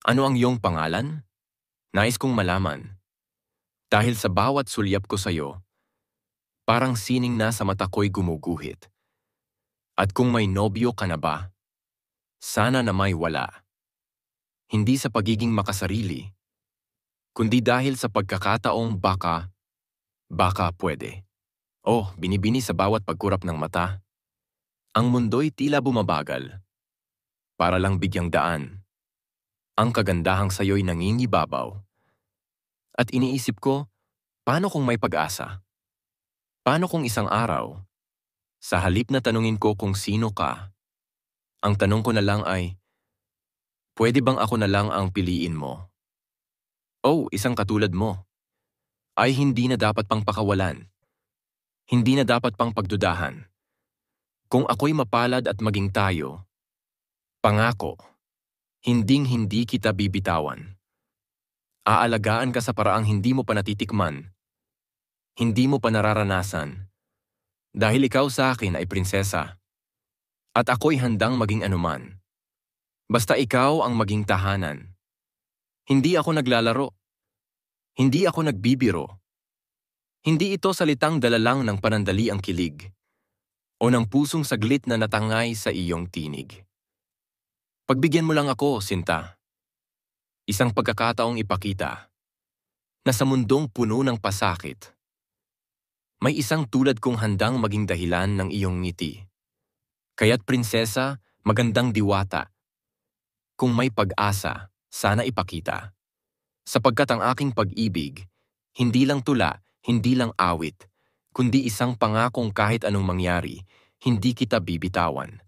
Ano ang iyong pangalan? Nais kong malaman. Dahil sa bawat sulyap ko sa'yo, parang sining na sa mata ko'y gumuguhit. At kung may nobyo ka na ba, sana na may wala. Hindi sa pagiging makasarili, kundi dahil sa pagkakataong baka pwede. Oh, binibini sa bawat pagkurap ng mata. Ang mundo'y tila bumabagal, para lang bigyang daan. Ang kagandahang sa'yo'y nangingibabaw. At iniisip ko, paano kung may pag-asa? Paano kung isang araw, sa halip na tanungin ko kung sino ka, ang tanong ko na lang ay, pwede bang ako na lang ang piliin mo? Oh, isang katulad mo, ay hindi na dapat pang pakawalan. Hindi na dapat pang pagdudahan. Kung ako'y mapalad at maging tayo, pangako, hinding-hindi kita bibitawan. Aalagaan ka sa paraang hindi mo pa natitikman, hindi mo pa nararanasan, dahil ikaw sa akin ay prinsesa, at ako'y handang maging anuman. Basta ikaw ang maging tahanan. Hindi ako naglalaro. Hindi ako nagbibiro. Hindi ito salitang dala lang ng panandali ang kilig, o ng pusong saglit na natangay sa iyong tinig. Pagbigyan mo lang ako, Sinta. Isang pagkakataong ipakita na sa mundong puno ng pasakit, may isang tulad kong handang maging dahilan ng iyong ngiti. Kaya't prinsesa, magandang diwata. Kung may pag-asa, sana ipakita. Sapagkat ang aking pag-ibig, hindi lang tula, hindi lang awit, kundi isang pangakong kahit anong mangyari, hindi kita bibitawan.